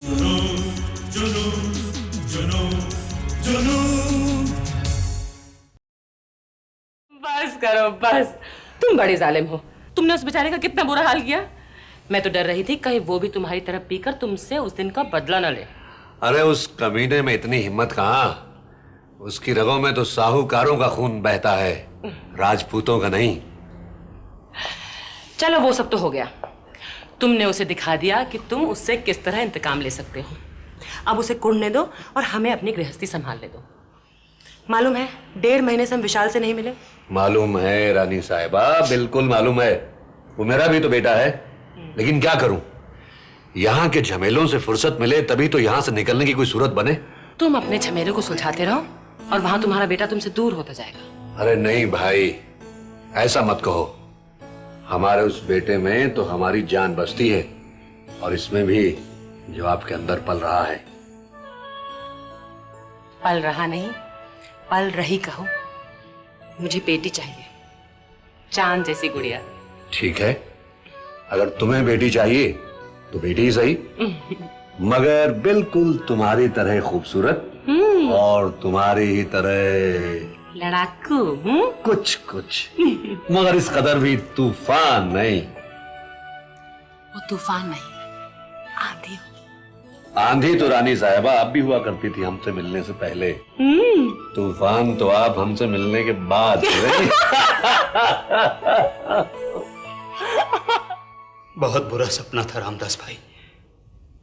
बस करो बस, तुम बड़े जालिम हो। तुमने उस बेचारे का कितना बुरा हाल किया। मैं तो डर रही थी कहीं वो भी तुम्हारी तरफ पीकर तुमसे उस दिन का बदला न ले। अरे उस कमीने में इतनी हिम्मत कहाँ। उसकी रगों में तो साहूकारों का खून बहता है, राजपूतों का नहीं। चलो वो सब तो हो गया। तुमने उसे दिखा दिया कि तुम उससे किस तरह इंतकाम ले सकते हो। अब उसे कुढ़ने दो और हमें अपनी गृहस्थी संभालने दो। मालूम है 1.5 महीने से हम विशाल से नहीं मिले। मालूम है रानी साहिबा, बिल्कुल मालूम है। वो मेरा भी तो बेटा है, लेकिन क्या करूं, यहाँ के झमेलों से फुर्सत मिले तभी तो यहाँ से निकलने की कोई सूरत बने। तुम अपने झमेलों को सुलझाते रहो और वहां तुम्हारा बेटा तुमसे दूर होता जाएगा। अरे नहीं भाई, ऐसा मत कहो। हमारे उस बेटे में तो हमारी जान बसती है, और इसमें भी जो आपके अंदर पल रहा है। पल रहा नहीं, पल रही कहो। मुझे बेटी चाहिए, चांद जैसी गुड़िया। ठीक है, अगर तुम्हें बेटी चाहिए तो बेटी ही सही, मगर बिल्कुल तुम्हारी तरह खूबसूरत और तुम्हारी ही तरह लड़ाकू। कुछ कुछ, मगर इस कदर भी तूफान नहीं। वो तूफान नहीं, आंधी हो। आंधी तो रानी साहिबा आप भी हुआ करती थी हमसे मिलने से पहले। तूफान तो आप हमसे मिलने के बाद हुए। बहुत बुरा सपना था रामदास भाई,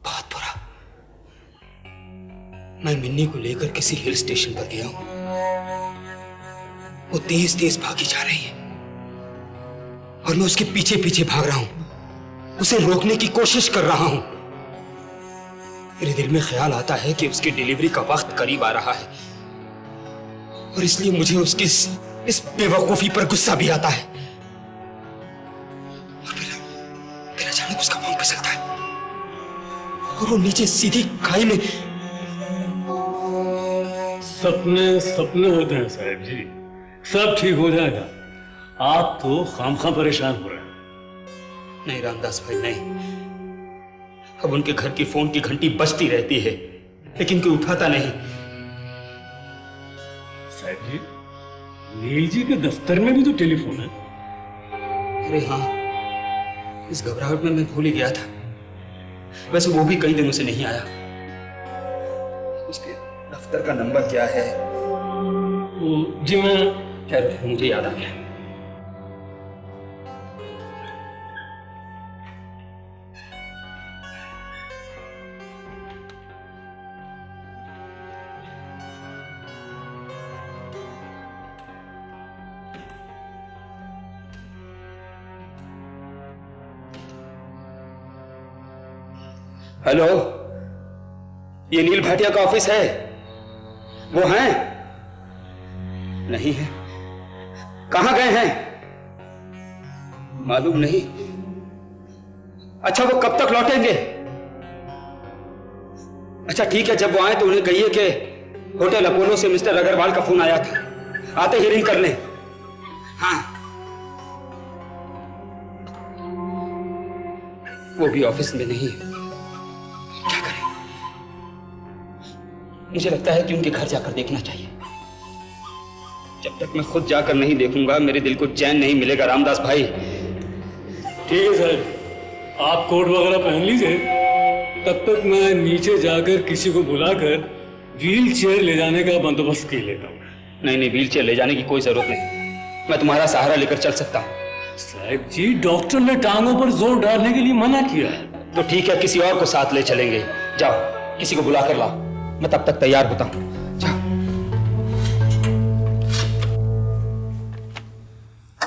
बहुत बुरा। मैं मिन्नी को लेकर किसी हिल स्टेशन पर गया हूं। वो तेज तेज भागी जा रही है और मैं उसके पीछे पीछे भाग रहा हूं, उसे रोकने की कोशिश कर रहा हूं। मेरे दिल में ख्याल आता है कि उसकी डिलीवरी का वक्त करीब आ रहा है, और इसलिए मुझे उसकी इस बेवकूफी पर गुस्सा भी आता है। और फिर अचानक उसका पांव फिसलता है और वो नीचे सीधी खाई में। सपने सपने होते हैं साहब जी, सब ठीक हो जाएगा। आप तो खामखा परेशान हो रहे हैं। नहीं रामदास भाई नहीं, अब उनके घर की फोन की घंटी बजती रहती है, लेकिन कोई उठाता नहीं। साहब जी, नील जी के दफ्तर में भी तो टेलीफोन है। अरे हाँ, इस घबराहट में मैं भूल ही गया था। वैसे वो भी कई दिनों से नहीं आया। उसके दफ्तर का नंबर क्या है? जी मैं, खैर मुझे याद आ गया। हेलो, ये नील भाटिया का ऑफिस है? वो हैं? नहीं है। कहां गए हैं? मालूम नहीं। अच्छा, वो कब तक लौटेंगे? अच्छा ठीक है, जब वो आए तो उन्हें कहिए कि होटल अपोलो से मिस्टर अग्रवाल का फोन आया था, आते ही रिंग कर लें। हाँ, वो भी ऑफिस में नहीं है। क्या करें? मुझे लगता है कि उनके घर जाकर देखना चाहिए। जब तक मैं खुद जाकर नहीं देखूंगा मेरे दिल को चैन नहीं मिलेगा रामदास भाई। ठीक है साहब, आप कोट वगैरह पहन लीजिए, तब तक मैं नीचे जाकर किसी को बुलाकर व्हील चेयर ले जाने का बंदोबस्त कर लेता हूँ। नहीं नहीं, व्हील चेयर ले जाने की कोई जरूरत नहीं, मैं तुम्हारा सहारा लेकर चल सकता हूँ। साहब जी, डॉक्टर ने टांगों पर जोर डालने के लिए मना किया है। तो ठीक है, किसी और को साथ ले चलेंगे। जाओ, किसी को बुला कर लाओ, मैं तब तक तैयार होता हूँ। जाओ।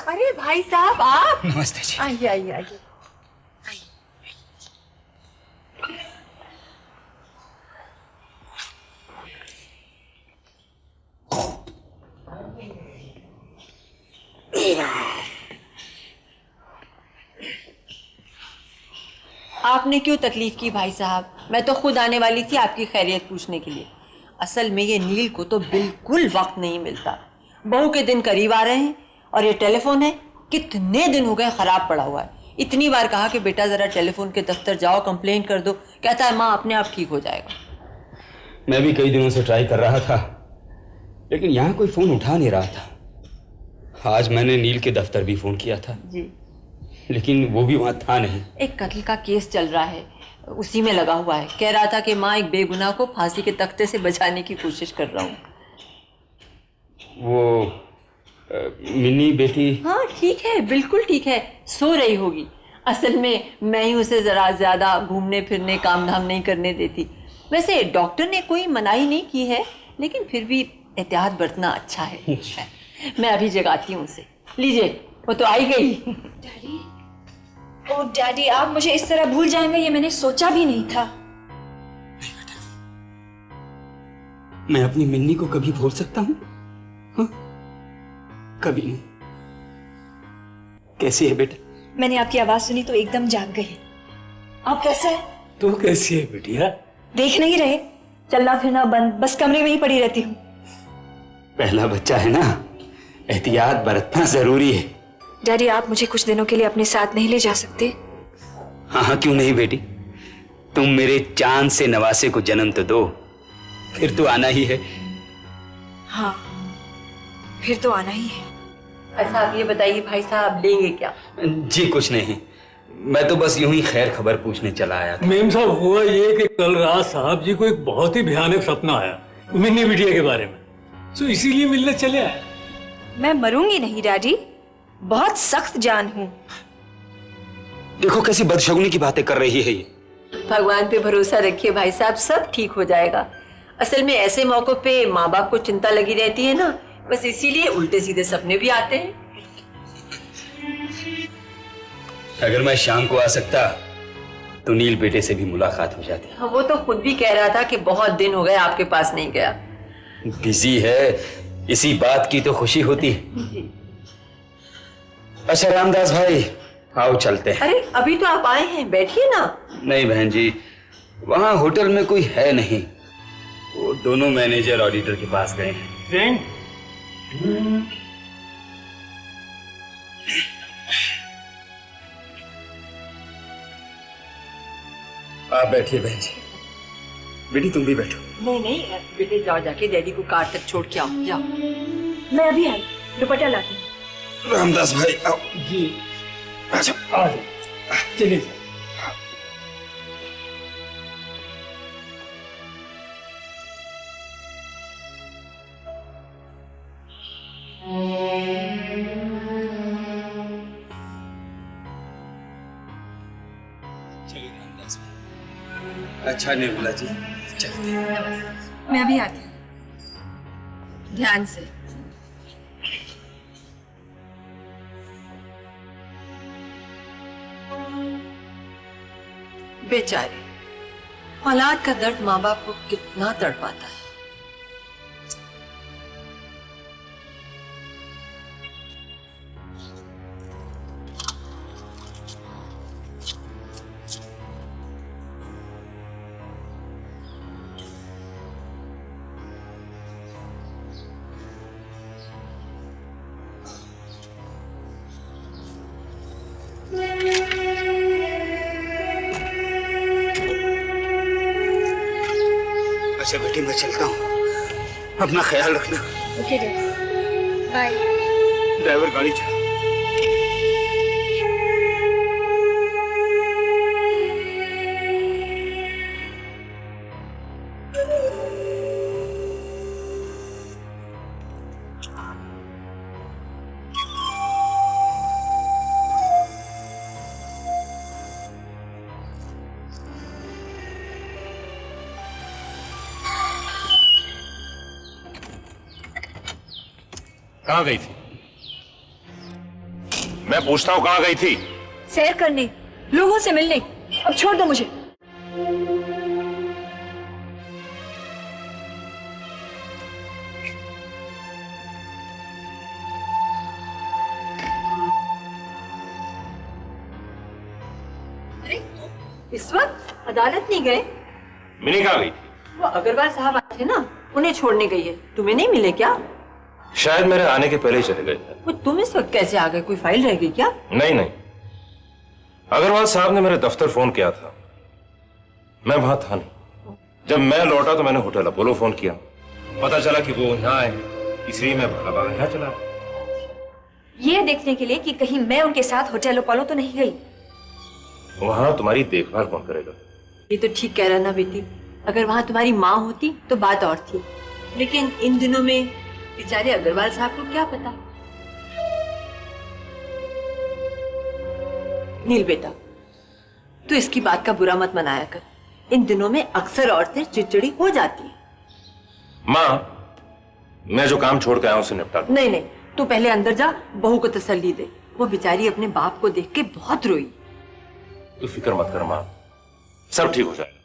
अरे भाई साहब, आप? नमस्ते जी। आइए आइए आइए। आपने क्यों तकलीफ की भाई साहब? मैं तो खुद आने वाली थी आपकी खैरियत पूछने के लिए। असल में ये नील को तो बिल्कुल वक्त नहीं मिलता। बहू के दिन करीब आ रहे हैं और ये टेलीफोन है कितने दिन हो गए खराब पड़ा हुआ है। इतनी बार कहा कि बेटा जरा टेलीफोन के दफ्तर जाओ, कंप्लेंट कर दो, कहता है माँ अपने आप ठीक हो जाएगा। मैं भी कई दिनों से ट्राई कर रहा था, लेकिन यहाँ कोई फोन उठा नहीं रहा था। आज मैंने नील के दफ्तर भी फोन किया था जी, लेकिन वो भी वहाँ था नहीं। एक कत्ल का केस चल रहा है, उसी में लगा हुआ है। कह रहा था कि माँ एक बेगुनाह को फांसी के तख्ते से बचाने की कोशिश कर रहा हूँ। वो मिन्नी बेटी? हाँ ठीक है, बिल्कुल ठीक है, सो रही होगी। असल में मैं ही उसे जरा ज्यादा घूमने फिरने काम धाम नहीं करने देती। वैसे डॉक्टर ने कोई मनाही नहीं की है, लेकिन फिर भी एहतियात बरतना अच्छा है। मैं अभी जगाती हूँ उसे। लीजिए, वो तो आई गई। डैडी, ओह डैडी, आप मुझे इस तरह भूल जाएंगे ये मैंने सोचा भी नहीं था। मैं अपनी मिन्नी को कभी भूल सकता हूँ? हाँ? कभी नहीं। कैसी है बेटा? मैंने आपकी आवाज सुनी तो एकदम जाग गई। आप कैसे हैं? तो कैसी है बिटिया? देख नहीं रहे, चलना फिरना बंद, बस कमरे में ही पड़ी रहती हूँ। पहला बच्चा है ना, एहतियात बरतना जरूरी है। डैडी, आप मुझे कुछ दिनों के लिए अपने साथ नहीं ले जा सकते? हाँ हाँ, क्यों नहीं बेटी, तुम मेरे चांद से नवासे को जन्म तो दो, फिर तो आना ही है। हाँ, फिर तो आना ही है। अच्छा आप ये बताइए भाई साहब लेंगे क्या? जी कुछ नहीं, मैं तो बस यूं ही खैर खबर पूछने चला आया था। मेम साहब, हुआ ये कि कल रात साहब जी को एक बहुत ही भयानक सपना आया मिन्नी बिटिया के बारे में, तो इसीलिए मिलने चले आए। मैं मरूंगी नहीं डैडी, बहुत सख्त जान हूँ। देखो कैसी बदशगुनी की बातें कर रही है ये। भगवान पे भरोसा रखिए भाई साहब, सब ठीक हो जाएगा। असल में ऐसे मौकों पे माँ बाप को चिंता लगी रहती है ना, बस इसीलिए उल्टे सीधे सपने भी आते हैं। अगर मैं शाम को आ सकता तो नील बेटे से भी मुलाकात हो जाती। हाँ, वो तो खुद भी कह रहा था कि बहुत दिन हो गए आपके पास नहीं गया। बिजी है, इसी बात की तो खुशी होती है। अच्छा रामदास भाई, आओ चलते हैं। अरे अभी तो आप आए हैं, बैठिए ना। नहीं बहन जी, वहाँ होटल में कोई है नहीं, वो दोनों मैनेजर ऑडिटर के पास गए हैं। आप बैठिए बहन जी। बेटी तुम भी बैठो। नहीं नहीं बेटे, जाओ जाके डैडी को कार तक छोड़ के आओ, जाओ। मैं अभी आई, दुपट्टा लाती हूँ। रामदास भाई आओ। जी अच्छा आ जाओ, चलिए। अच्छा निर्मला जी, चलते हैं। मैं अभी आती हूँ। ध्यान से। बेचारे, औलाद का दर्द माँ बाप को कितना तड़पाता है। अच्छा बेटी, मैं चलता हूँ, अपना ख्याल रखना। Okay daddy, bye. ड्राइवर गाड़ी चला। कहाँ गई थी? मैं पूछता हूँ कहाँ गई थी? सैर करने, लोगों से मिलने। अब छोड़ दो मुझे। अरे इस वक्त अदालत नहीं गए? मिनी कहाँ गई थी? वो अग्रवाल साहब आए थे ना, उन्हें छोड़ने गई है। तुम्हें नहीं मिले क्या? शायद मेरे आने के पहले ही चले गए थे। वो तुम इस वक्त कैसे आ गए? कोई फाइल रह गई क्या? नहीं नहीं, अग्रवाल साहब ने मेरे दफ्तर फोन किया था, मैं वहां था नहीं। जब मैं लौटा तो मैंने होटल अपोलो फोन किया, पता चला कि वो यहाँ आए, इसलिए मैं भागा भागा यहाँ चला। ये देखने के लिए कि कहीं मैं उनके साथ होटल अपोलो तो नहीं गई। वहां तुम्हारी देखभाल कौन करेगा? ये तो ठीक कह रहा ना बेटी, अगर वहां तुम्हारी माँ होती तो बात और थी, लेकिन इन दिनों में बेचारे अग्रवाल साहब को क्या पता। नील बेटा, तू इसकी बात का बुरा मत मनाया कर। इन दिनों में अक्सर औरतें चिड़चिड़ी हो जाती हैं। माँ, मैं जो काम छोड़ के आया हूं उसे निपटा दो। नहीं नहीं, तू पहले अंदर जा, बहू को तसल्ली दे। वो बेचारी अपने बाप को देख के बहुत रोई। तू फिक्र मत कर माँ, सब ठीक हो जाएगा।